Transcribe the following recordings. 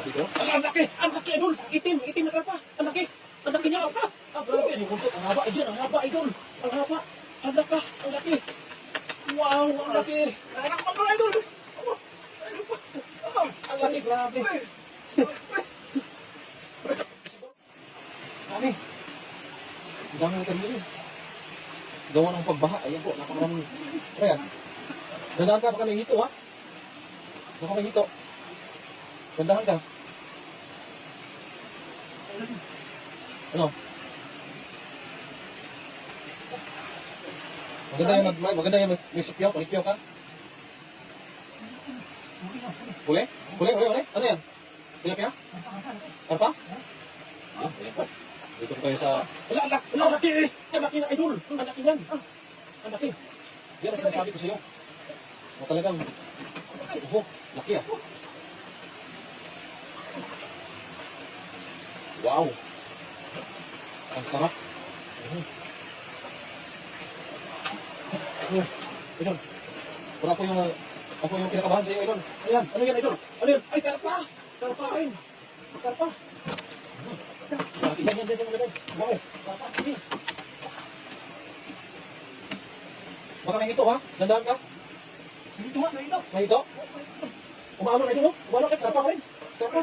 Dito. Ang laki! Ang laki, idol! Itim na karpa! Ang laki! Ang laki niya! Grabe! Ang buntot! Ang haba! Ayan! Ang haba, idol! Ang haba! Ang laki! Ang laki! Wow! Ang laki! Anak pa pala, idol! Ang laki! Grabe! Dami! Ang dami ng kanili. Gawa ng pagbaha. Ayan po, napakaraming. Ayan. Dandahan ka, baka may hito, ha? Baka may hito. Dandahan ka. Ano? Maganda yan, may sikyaw, palikyaw ka. Huli? Ano yan? Tilapia? Karpa? Ayan po. Dito po tayo sa... Ang laki! Ang laki na, idol! Ang laki yan! Ang laki! Yan ang sinasabi ko sa iyo. O talagang... laki ah. Wow! Ang sarap! Idol! Pero ako yung pinakabahan sa iyo, idol. Ayan! Ano yan, idol? Ano yan? Ay, karpa! Karpa rin! Karpa! Yan. Wow! Karpa! Hindi! Baka may hito, ha? Dandahan ka? May hito? Umaano na ito, no? Umaano ka? Karpa rin! Karpa!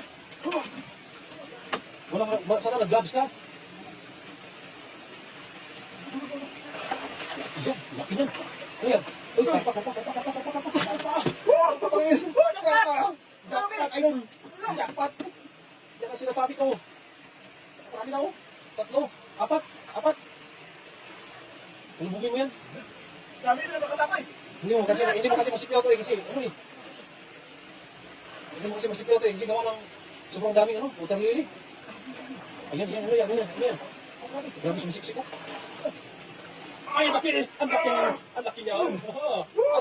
Sana nag-gloves ka? Yan, laki yan. Ano yan? Uy, karpa. Jackpot, idol. Jackpot. Yan ang sinasabi ko. Marami na, oh. 3, 4. Tulubugin mo yan. Dami na nakatapay. Hindi mo kasi masipyaw to eh. Kasi, ano eh. Hindi mo kasi masipyaw to eh. Kasi gawa ng sobrang daming, water lily. Ayan, ano yan. Grabe sumisiksik ko. Ay, ang laki niya. Ang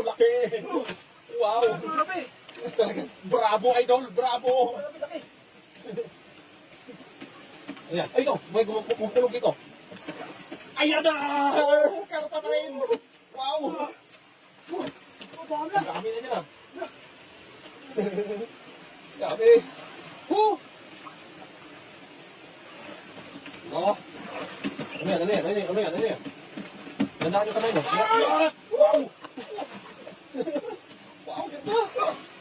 laki. Wow. Bravo, idol. Bravo. Ayan. Ay, ito. May gumulog dito. Ayan na. Karpa pa rin. Wow. Ang dami na niya. Dami. Oo. Ano yan? Gandaan yung kamay mo. Wow! Wow, ganda!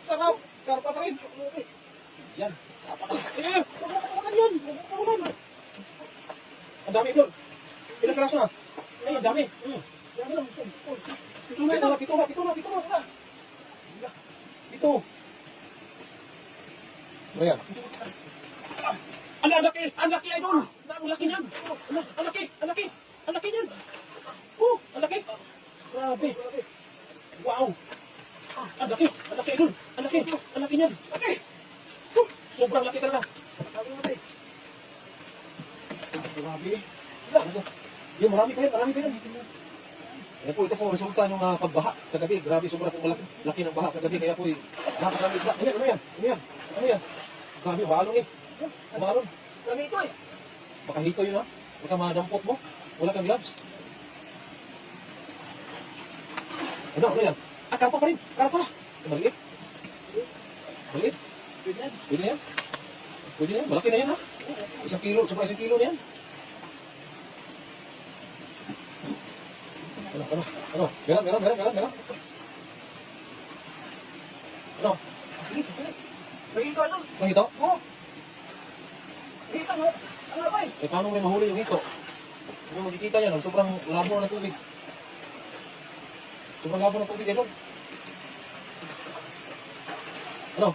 Sarap! Karpa pa rin. Yan. Pakulan yan. Ang dami doon. Ilang karaso na? Ay, ang dami. Pito na. Dito. Ano yan? Ang laki, idol! Ang laki niyan! Ang laki niyan! Ang laki! Grabe! Wow! Ang laki, idol! Ang laki niyan! Sobrang laki talaga! Grabe! Yan, marami pa yan! Ito po ang resulta ng pagbaha kagabi. Grabe, sobrang laki ng baha kagabi. Kaya po, napakaraming isda. Ano yan? Grabe, balong eh. Balong. Dami ito eh. Baka hito yun, ha? Baka madampot mo. Wala kang gloves. Ano yan? Karpa pa rin. Karpa. Maliit. Pwede yan. Malaki na yan, ha? 1 kilo. Sobrang 1 kilo na yan. Ano? Meron. Ano? Bilis. May ito ano? Ang hito? Oo. Ito no? Ano ba eh? Eh, paano may mahuli yung hito? Hindi mo makikita yan, sobrang labo ng tubig. Ito. Ano?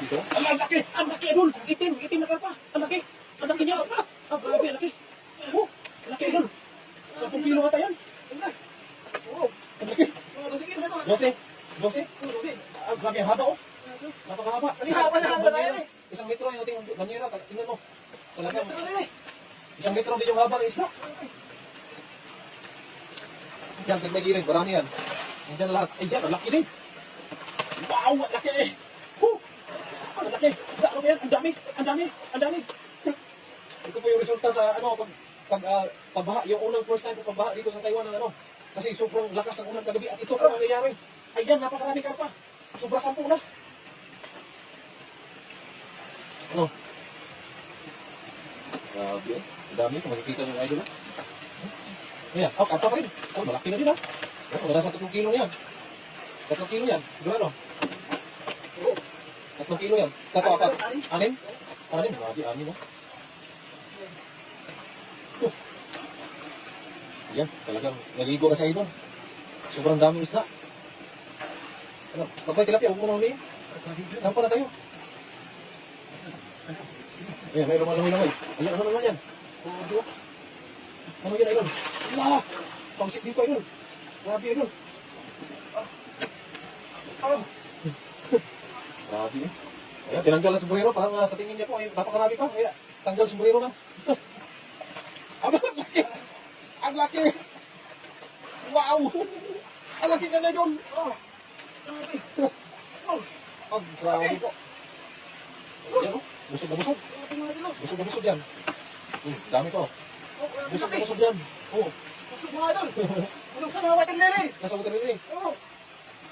Dito? Ang laki, idol! Itim na karpa! Ang laki niya! Grabe, ang laki! Ang laki, idol! 10 kilo ata yan! Oo. Ang laki! Sige, ito. 12? Grabe, ang haba, oh! Napakahaba! Haba na tayo eh. 1 metro yung ating banyera, tingnan mo. Talagang Ito na eh. 1 metro din yung haba ng isla. Diyan, sa may gilid, marami yan. Diyan na lahat. Ay, diyan, ang laki din. Wow, ang laki! Ang laki! Ano ba yan? Ang dami! Ito po yung resulta sa, pagbaha. Yung unang first time pagbaha dito sa Taiwan ng Kasi sobrang lakas ng unang kagabi. At ito po nangyayari. Ayan, napakarami karpa. sobra 10 na. Ano? Grabe eh. Ang dami kung makikita niyo yung idol. Ayan, oh, karpa pa rin. Oh, malaki na din ha. Oh, nasa 3 kilo na yan. 3 kilo yan. Diba ano? Oh, 3 kilo yan. 4. 6? 6? Grabe, 6 oh. Ayan, talagang naligo na sa idol. Sobrang daming isda. Ano, pagkay tilapia, huwag mo na huliin. Nampa na tayo. Ayan, may lumalangoy-langoy. Ayan, ano naman yan? Ano yan, idol? Wala! Pangsik dito, idol. Grabe, idol. Grabe eh. Ayan, tinanggal ang sombrero. Parang sa tingin niya po, ay napakarami pa. Kaya, tanggal sombrero na. Ang laki! Ang laki! Wow! Ang laki ka na yun! Ang grabe po. Ayan o, busog na busog. Busog na busog yan. Dami to. Busog na busog yan. Oo. Busog mga idol. Busog sa mga waterlily. Nasa waterlily. Oo.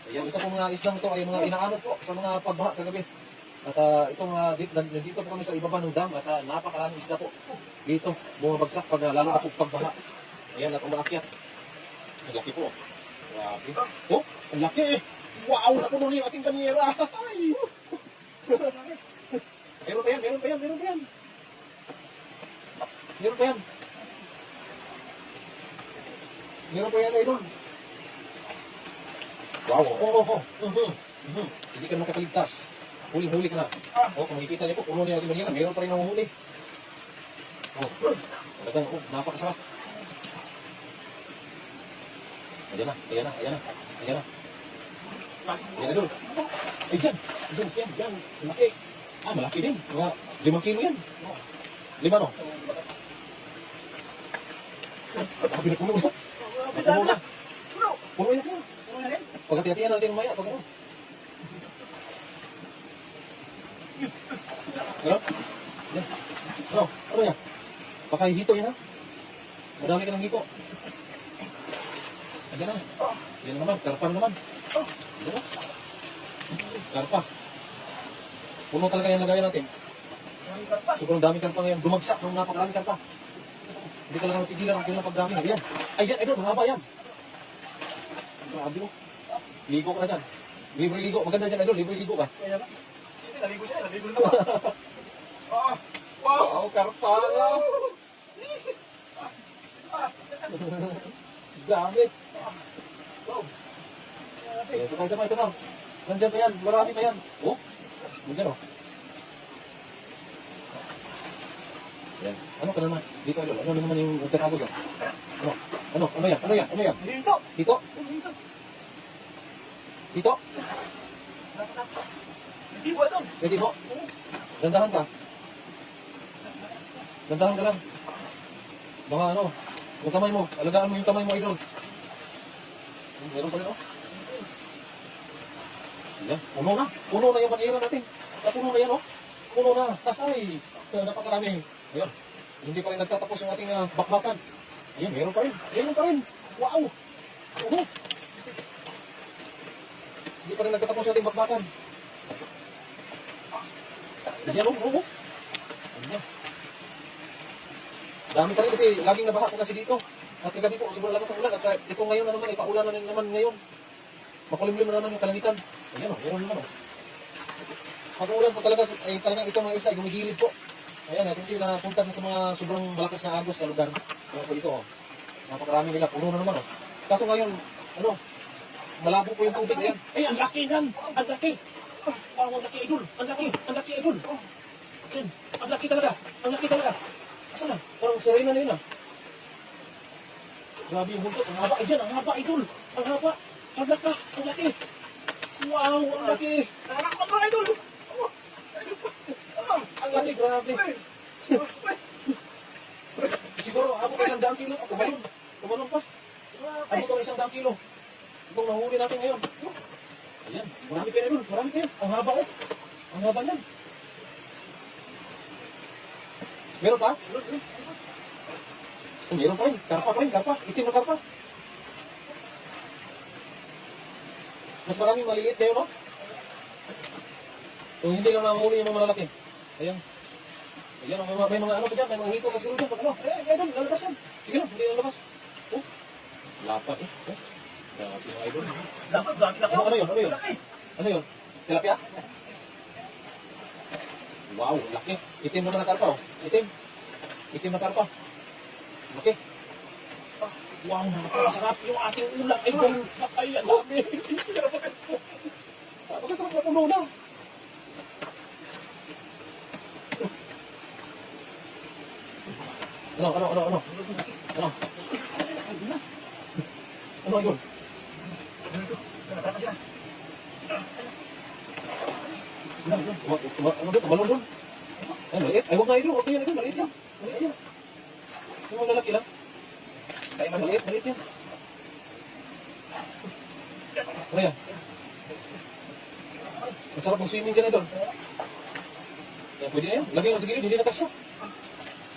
Ayan, ito po mga islang ito ay mga inaanod po sa mga pagbaha kagabi. At itong nandito po kami sa ibaba ng dam at napakaraming isda po. Dito, bumabagsak pag lalo na po pagbaha. Ayan, at umaakyat. Ang laki po. Grabe. Oh, ang laki eh. Wow, napuno na yung ating banyera. Ay! Meron pa yan, meron pa yan, meron pa yan. Meron pa yan. Meron pa yan, idol. Wow, Hindi ka makakaligtas. Huling-huli ka na. Oh, kung makikita niyo po, puno niya yung banyera, meron pa rin nanguhuli. Oh, talagang, napakasarap. Ayan na, ayan na, ayan na, ayan na. Ayan na, idol. Ay, dyan. Idol, yan. Malaki. Malaki din. Mga 5 kilo yan. 5 no? Sabi na puno na. Puno na. Puno na yan. Pagkatiyatiyan natin maya. Pag ano. Ano? Yan. Ano? Ano yan? Baka hito yan ha? Madali ka ng hito. Ayan na. Yan naman. Karpa na naman. Ayan na. Karpa. Puno talaga yung lagayan natin. Sobrang daming karpa ngayon. Dumagsak nung napakaraming karpa. Hindi ka lang matigilan ang kanilang pagdami. Ayan. Ayan, idol. Mahaba yan. Grabe mo. Ligo ka na dyan. Libre ligo. Maganda dyan, idol. Libre ligo ka. Sige, naligo siya. Naligo na ba? Wow, karpa. Gamit. Ito pa. Nandyan pa yan. Marami pa yan. Oh. Nandyan oh. Yan. Ano ka naman? Dito, idol. Ano naman yung nagtatago dyan? Ano? Ano yan? Dito. Dito? Dito? Hindi ba ito? Pwede mo? Dandahan ka. Dandahan ka lang. Baka ano, yung kamay mo. Alagaan mo yung kamay mo, idol. Meron pa rin, oh. Yan. Puno na yung banyera natin. Puno na yan, oh. Puno na. Ay, napakarami. Ayan. Hindi pa rin nagtatapos yung ating bakbakan. Ayan, meron pa rin. Wow! Hindi pa rin nagtatapos yung ating bakbakan. Ayan, oh. Ayan. Dami pa rin kasi laging nabaha po kasi dito. At kagabi po, sobrang lakas ang ulan. At ito ngayon na naman, ipaulan na naman ngayon. Makulimlim na naman yung kalangitan. Ayan o, meron naman o. Pag-ulan po talaga, ay talagang itong mga isla ay gumigilid po. Ayan, ito yung napunta na sa mga sobrang malakas na agos na lugar. Ayan po ito o. Napakarami nila, puno na naman o. Kaso ngayon, malabo po yung tubig. Ayan. Ay, ang laki yan! Ang laki! Ang laki, idol! Ang laki, idol! Ayan, ang laki talaga! Asa na? Parang sirena na yun ah. Grabe yung buntot. Ang haba. Ayan, ang haba, idol. Ang haba. Ang laki. Wow, ang laki. Anak ko mga idol. Ang laki, grabe. Siguro, abot ka 100 kilo. Tumalon pa. Abot ka 100 kilo. Itong nahuli natin ngayon. Ayan, marami pa yun. Ang haba oh. Ang haba yan. Meron pa? Meron pa rin. Karpa. Itim na karpa. Mas maraming maliliit kayo, no? Kung hindi lang nahuli yung mga malalaki. Ayan. Ayan, may mga ano pa dyan, may mga hito pa siguro dyan. Pag ano, eh, idol, lalabas yan. Sige lang, hindi lalabas. Oh, lapad eh. Oh, grabe mga idol. Dapat laki laki. Ano yun? Ano yun? Laki. Ano yun? Tilapia? Wow, laki. Itim naman na karpa oh. Itim. Itim na karpa. Laki. Wow, napakasarap yung ating ulam. Ay, ang dami. Napakasarap na puno na. Ano? Ano? Ano yun? Ano doon? Balon doon? Ay, maliit. Ay, huwag na idol. Okay yan, idol. Maliit yan. Maliit yan. Yung mga lalaki lang. Ay, maliit yan. Ano yan? Ang sarap mag-swimming dyan, idol. Yan, pwede na yan. Lagay lang sa gilid, hindi na kasya.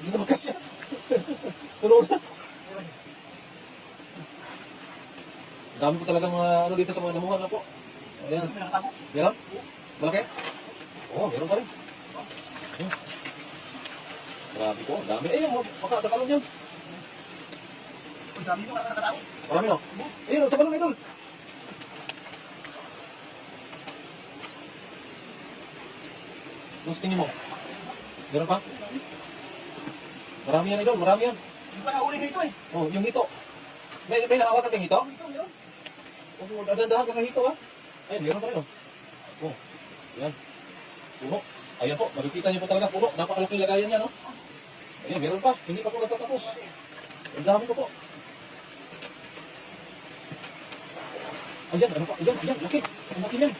Hindi na magkasya. Tulog na. Dami ko talagang mga ano dito sa mga namuhan na po. Ayan. Meron? Malaki? Oo, meron pa rin. Grabe po, dami. Eh, makatakalon yan. Ang dami yung nakakatao. Marami no? Ayun, takalon idol. Mas tingin mo? Meron pa? Marami yan idol, marami yan. Hindi pa nahuli dito eh. Oh, yung hito. May nakawat natin hito? Ito, meron. Oh, dadandahan ka sa hito ha. Ayun, meron pa rin oh. Oh, yan. Puno. Ayan po, makikita niyo po talaga puno. Napakalaking lagayan niya no. Ayun, meron pa. Hindi pa po nagtatapos. Ang dami ko po. Ayan, ano pa? Ayan, laki. Ang laki niyan.